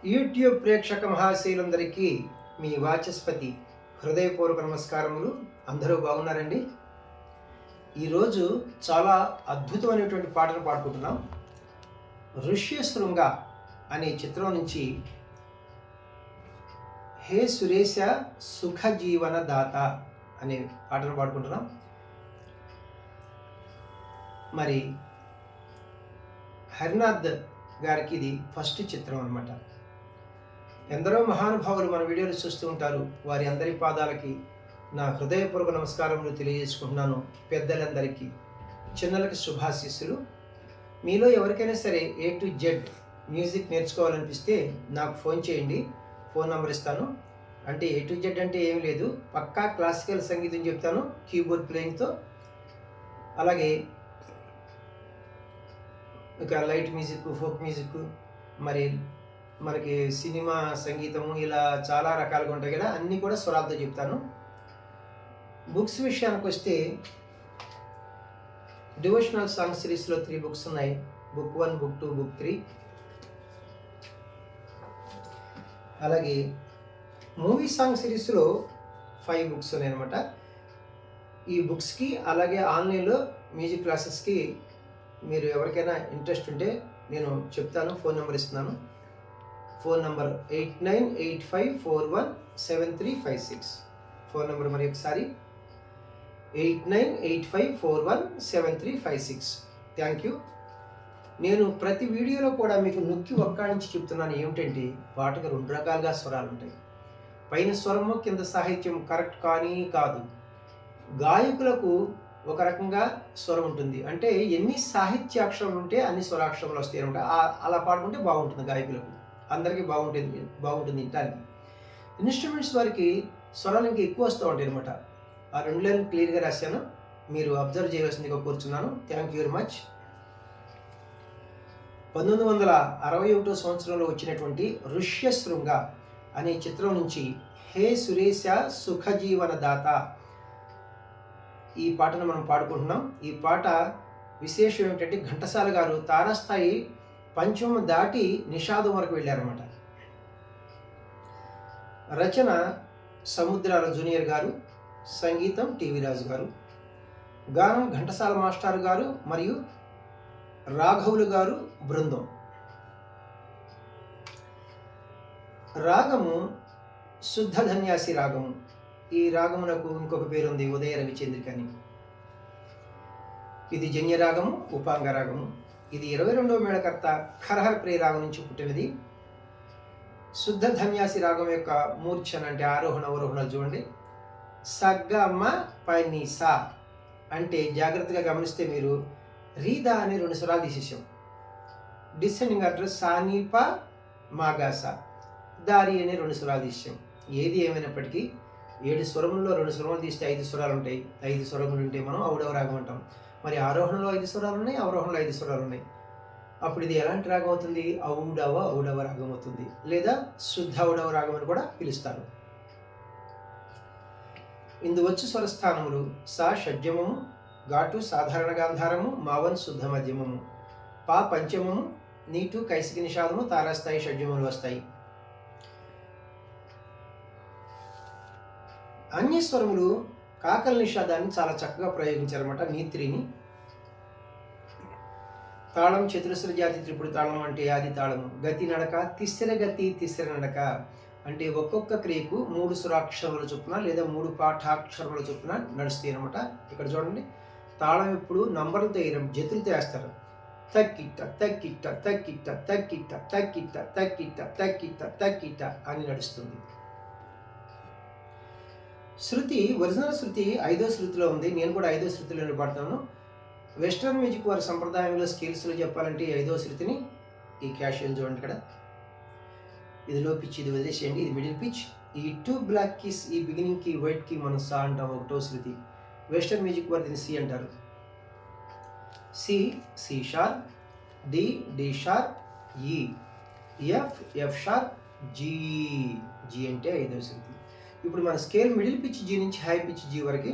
YouTube ప్రేక్షక మహాశీలందరికీ మీ వాచస్పతి హృదయపూర్వక నమస్కారములు. అందరూ బాగున్నారండి? ఈరోజు చాలా అద్భుతమైనటువంటి పాటను పాడుకుంటున్నాం. ఋష్యశృంగ అనే చిత్రం నుంచి హే సురేశ సుఖ జీవన దాత అనే పాటను పాడుకుంటున్నాం. మరి హరినాథ్ గారికి ఇది ఫస్ట్ చిత్రం అన్నమాట. ఎందరో మహానుభావులు మన వీడియోలు చూస్తూ ఉంటారు. వారి అందరి పాదాలకి నా హృదయపూర్వక నమస్కారములు తెలియజేసుకుంటున్నాను. పెద్దలందరికీ, చిన్నలకి శుభాశీస్సులు. మీలో ఎవరికైనా సరే A to Z మ్యూజిక్ నేర్చుకోవాలనిపిస్తే నాకు ఫోన్ చేయండి. ఫోన్ నెంబర్ ఇస్తాను. అంటే A to Z అంటే ఏం లేదు, పక్కా క్లాసికల్ సంగీతం చెప్తాను కీబోర్డ్ ప్లేయింగ్తో. అలాగే ఇక లైట్ మ్యూజిక్, ఫోక్ మ్యూజిక్, మరి మనకి సినిమా సంగీతము, ఇలా చాలా రకాలుగా ఉంటాయి కదా, అన్నీ కూడా స్వరాలతో చెప్తాను. బుక్స్ విషయానికి వస్తే డివోషనల్ సాంగ్ సిరీస్లో 3 బుక్స్ ఉన్నాయి. Book 1, book 2, book 3. అలాగే మూవీ సాంగ్ సిరీస్లో 5 బుక్స్ ఉన్నాయి అనమాట. ఈ బుక్స్కి అలాగే ఆన్లైన్లో మ్యూజిక్ క్లాసెస్కి మీరు ఎవరికైనా ఇంట్రెస్ట్ ఉంటే నేను చెప్తాను. ఫోన్ నెంబర్ ఇస్తున్నాను. Phone number 8985417356. ఫోన్ నెంబర్ మరి ఒకసారి 8985417356. Thank you. నేను ప్రతి వీడియోలో కూడా మీకు నొక్కి ఒక్కాడించి చెప్తున్నాను ఏమిటంటే, పాటకు 2 రకాలుగా స్వరాలు ఉంటాయి. పైన స్వరము, కింద సాహిత్యం కరెక్ట్ కానీ కాదు. గాయకులకు ఒక రకంగా స్వరం ఉంటుంది. అంటే ఎన్ని సాహిత్యాక్షరాలు ఉంటే అన్ని స్వరాక్షరాలు వస్తాయి అనమాట. అలా పాడుకుంటే బాగుంటుంది గాయకులకు, అందరికీ బాగుంటుంది వినటానికి. ఇన్స్ట్రుమెంట్స్ వారికి స్వరాలు ఇంకా ఎక్కువ వస్తూ ఉంటాయి అనమాట. ఆ 2 లైన్లు క్లియర్గా రాశాను, మీరు అబ్జర్వ్ చేయవలసిందిగా కోరుచున్నాను. Thank you very much. 1961 సంవత్సరంలో వచ్చినటువంటి ఋష్యశృంగ అనే చిత్రం నుంచి హే సురేశ సుఖజీవన దాత ఈ పాటను మనం పాడుకుంటున్నాం. ఈ పాట విశేషం ఏమిటంటే, ఘంటసాల గారు తారాస్థాయి పంచమం దాటి నిషాదం వరకు వెళ్ళారన్నమాట. రచన సముద్రాల జూనియర్ గారు, సంగీతం టీవీ రాజు గారు, గానం ఘంటసాల మాస్టర్ గారు మరియు రాఘవులు గారు బృందం. రాగము శుద్ధ ధన్యాసి రాగము. ఈ రాగమునకు ఇంకొక పేరు ఉంది, ఉదయ రవిచంద్రిక అని. ఇది జన్య రాగము, ఉపాంగ రాగము. ఇది 22వ మేళకర్త ఖరహర ప్రియ రాగం నుంచి పుట్టినది. శుద్ధ ధన్యాసి రాగం యొక్క మూర్ఛన అంటే ఆరోహణ అవరోహణలు చూడండి. సగ్గమ పని సా అంటే జాగ్రత్తగా గమనిస్తే మీరు రీదా అనే 2 స్వరాలు తీసేసాం. డిసెండింగ్ ఆర్డర్ సానీప మాగాస, దారి అనే 2 స్వరాలు తీసాం. ఏది ఏమైనప్పటికీ 7 స్వరముల్లో 2 స్వరములు తీస్తే 5 స్వరాలు ఉంటాయి. 5 స్వరములు ఉంటే మనం ఔడవ రాగం అంటాం. మరి ఆరోహణలో 5 స్వరాలు ఉన్నాయి, అవరోహణలో 5 స్వరాలు ఉన్నాయి. అప్పుడు ఇది ఎలాంటి రాగం అవుతుంది? ఔడవ రాగం అవుతుంది, లేదా శుద్ధ ఔడవ రాగం అని కూడా పిలుస్తారు. ఇందు వచ్చు స్వరస్థానములు సా షడ్జమము, ఘాటు సాధారణ గాంధారము, మావన్ శుద్ధ మధ్యమము, పా పంచమము, నీటు కైసికి నిషాదము, తారాస్థాయి షడ్జములు వస్తాయి. అన్యస్వరములు కాకల నిషాదాన్ని చాలా చక్కగా ప్రయోగించారన్నమాట. నీత్రిని తాళం చతురస్ర జాతి త్రిపుడు తాళం అంటే ఆది తాళము. గతి నడక తిస్సర గతి తిస్సర నడక అంటే ఒక్కొక్క క్రియకు 3 స్వరాక్షరముల చొప్పున లేదా 3 పాఠాక్షరముల చొప్పున నడుస్తాయి అనమాట. ఇక్కడ చూడండి, తాళం ఎప్పుడు నంబర్లతో వేయడం, జతులతో వేస్తారు. తక్కిట్ట తక్కిట్ట తక్కిట్ట తక్కిట్ట తక్కిట్ట తక్కిట్ట తక్కిట్ట తక్కిట్ట అని నడుస్తుంది. శృతి, ఒరిజినల్ శృతి 5వ శృతిలో ఉంది. నేను కూడా 5వ శృతిలో పాడుతాను. వెస్టర్న్ మ్యూజిక్ వారి సంప్రదాయంలో స్కేల్స్లో చెప్పాలంటే 5వ శృతిని ఈ క్యాషియల్ చూడండి. ఇక్కడ ఇది లో పిచ్, ఇది వదిలేసేయండి, ఇది మిడిల్ పిచ్. ఈ 2 బ్లాక్ కీస్, ఈ బిగినింగ్ కి వైట్ కి మనం సా అంటాం. 1వ శృతి. వెస్టర్న్ మ్యూజిక్ వారు దీన్ని సి అంటారు. C, C sharp, D, D sharp, E, F, F sharp, G, G అంటే 5వ శృతి. ఇప్పుడు మన స్కేల్ మిడిల్ పిచ్ జీ నుంచి హై పిచ్ జీ వరకు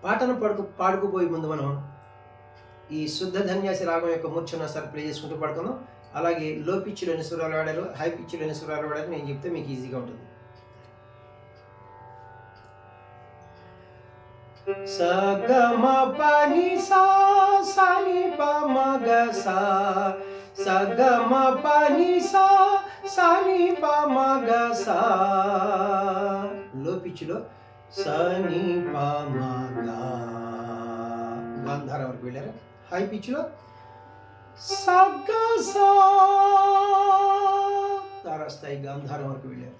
పాటను పాడుకుపోయే ముందు మనం ఈ శుద్ధ ధన్యాసి రాగం యొక్క మూర్ఛన సార్ ప్లే చేసుకుంటూ పాడుకుందాం. అలాగే లో పిచ్లో ఎన్ని స్వరాలు వాడారు, హై పిచ్లో ఎన్ని స్వరాలు వాడారు నేను చెప్తే మీకు ఈజీగా ఉంటుంది. స గ మ ప ని సా సా ని ప మ గ సా, స గ మ ప ని సా సా ని ప మ గ సా. లో పిచ్లో స ని ప మ గ, గాంధారం వరకు వెళ్ళారు. హై పిచ్లో స గ సా, తారాస్థాయి గాంధారం వరకు వెళ్ళారు.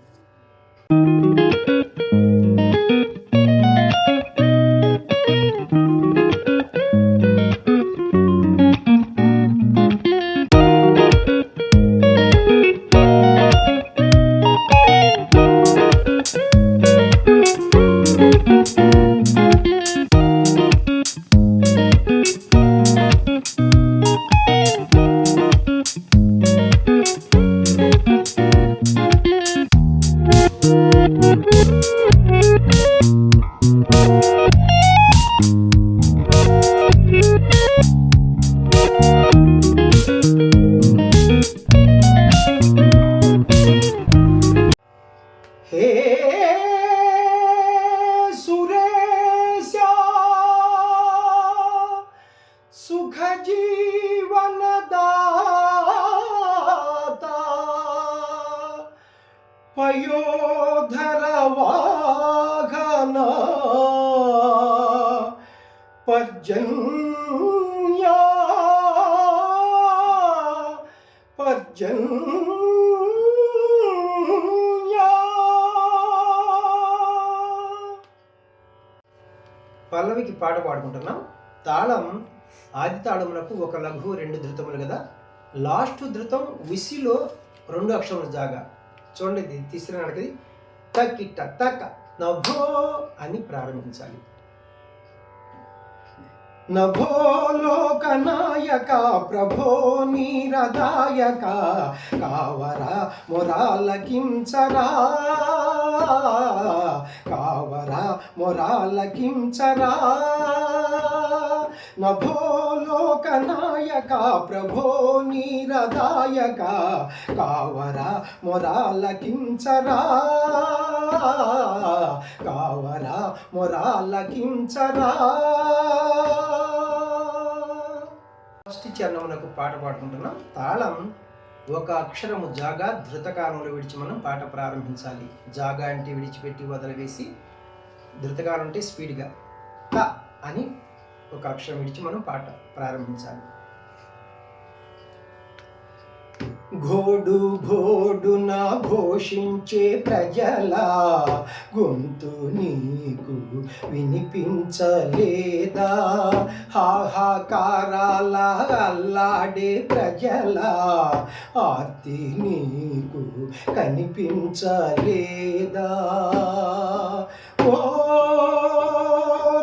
హే సురేశ సుఖ జీవనదాత పయోధర వాహన పర్జన్య పల్లవికి పాట పాడుకుంటున్నాం. తాళం ఆది తాళములకు ఒక లఘు 2 ధృతములు కదా. లాస్ట్ ధృతం విసిలో 2 అక్షరములు జాగా. చూడండి, ఇది తీసిన నడకది తక్కిట్ట తక్క నభో అని ప్రారంభించాలి. నభో లోకనాయక ప్రభో నీరదాయక కావరా మొరాలకించరా, కావరా మొరాలకించరా. నభో లోకనాయక ప్రభో నీరదాయక కావరా మొరాలకించరా, కావరా మొరాలకించరా. ఫస్ట్ చరణములకు పాట పాడుకుంటున్నాం. తాళం ఒక అక్షరము జాగా ధృతకాలంలో విడిచి మనం పాట ప్రారంభించాలి. జాగా అంటే విడిచిపెట్టి వదిలివేసి, ధృతకాలం అంటే స్పీడ్గా త అని ఒక అక్షరం విడిచి మనం పాట ప్రారంభించాలి. ఘోడు ఘోడున ఘోషించే ప్రజల గొంతు నీకు వినిపించలేదా, హాహాకారాల అల్లాడే ప్రజల ఆర్తి నీకు కనిపించలేదా. ఓ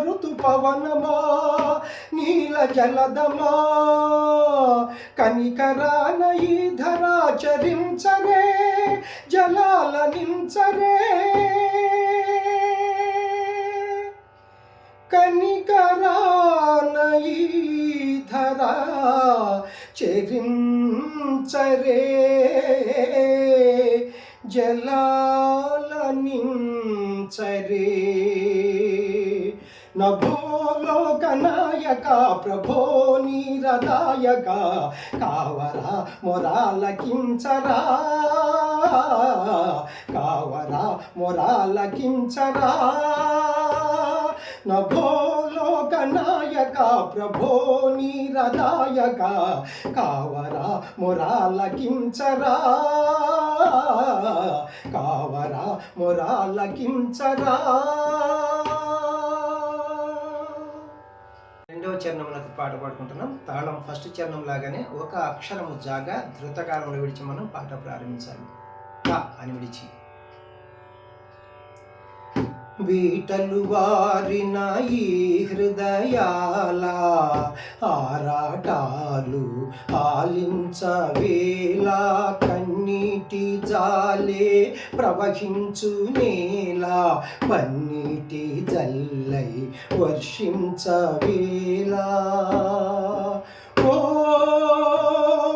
ఋతుపవనమా నీల జలదమా కనికరాన ఈ ధరాచరించరే, జలాలనించరే. కనికరాన ఈ ధరా చరించరే, జలాలనించరే. నభో లోకనాయక ప్రభో నీరదాయక కావరా మొరాలకించరా, కావరా మొరాలకించరా. నభో లోకనాయక ప్రభో నీరదాయక కావరా మొరాలకించరా, కావరా మొరాలకించరా. రెండవ చరణములకు పాట పాడుకుంటున్నాం. తాళం ఫస్ట్ చరణం లాగానే ఒక అక్షరము జాగా ధృతకాలంలో విడిచి మనం పాట ప్రారంభించాలి. క అని విడిచి. బీటలు వారిన ఈ హృదయాల ఆరాటాలు ఆలించవేలా, కన్నీటి జాలే ప్రవహించు నేలా, పన్నీటి జల్లై వర్షించవేలా. ఓ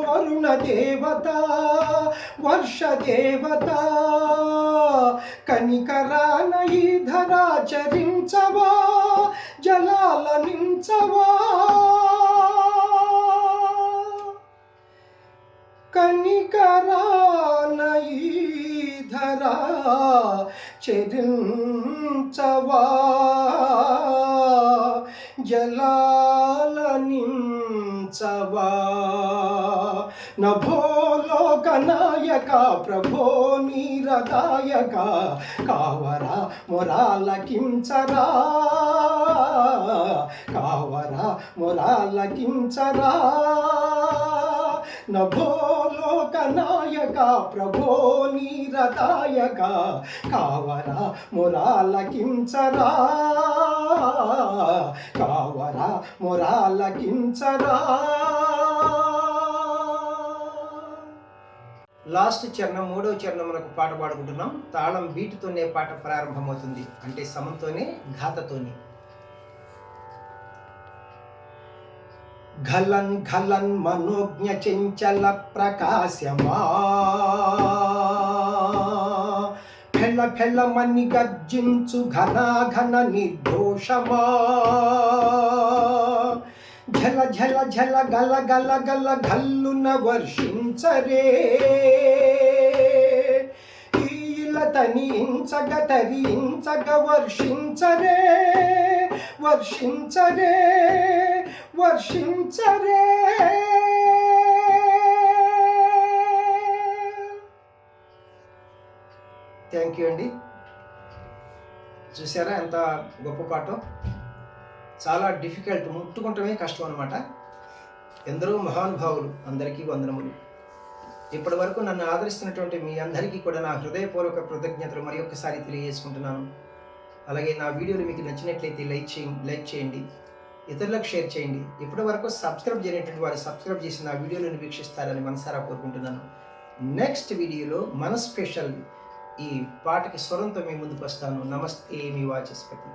వరుణ దేవత వర్ష దేవత కనికరాన ఈ ధరాచరించవా జలాల నించవా కనికరాన ఈ ధరా చరించవా జలాల నించవా నభో లోకనాయక ప్రభో నీరదాయక కావరా మొరాలకించరా కావరా మొరాలకించరా నభో లోకనాయక ప్రభో నీరదాయక కావరా మొరాలకించరా కావరా మొరాలకించరా. లాస్ట్ చరణం మూడవ చరణం మనకు పాట పాడుకుంటున్నాం. తాళం బీటుతోనే పాట ప్రారంభమవుతుంది, అంటే సమంతోనే ఘాతతోనే. ఘలన్ ఘలన్ మనోజ్ఞ చంచల ప్రకాశమా ఫెల ఫెలమని గర్జించు ఘన ఘన నిర్దోషమా ఝల ఝల ఝల గల గల గల గల్లున వర్షించరే తనించగ తరించగ వర్షించరే వర్షించరే వర్షించరే. థ్యాంక్ యూ అండి. చూసారా ఎంత గొప్ప పాటో. చాలా డిఫికల్ట్, ముట్టుకుంటమే కష్టం అనమాట. ఎందరో మహానుభావులు, అందరికీ వందనములు. ఇప్పటి వరకు నన్ను ఆదరిస్తున్నటువంటి మీ అందరికీ కూడా నా హృదయపూర్వక కృతజ్ఞతలు మరి ఒక్కసారి తెలియజేసుకుంటున్నాను. అలాగే నా వీడియోలు మీకు నచ్చినట్లయితే లైక్ చేయండి, ఇతరులకు షేర్ చేయండి. ఇప్పటి వరకు సబ్స్క్రైబ్ చేయనటువంటి వారు సబ్స్క్రైబ్ చేసి నా వీడియోలను వీక్షిస్తారని మనసారా కోరుకుంటున్నాను. నెక్స్ట్ వీడియోలో మన స్పెషల్ ఈ పాటకి స్వరంతో మీ ముందుకు వస్తాను. నమస్తే మీ వాచస్పతి.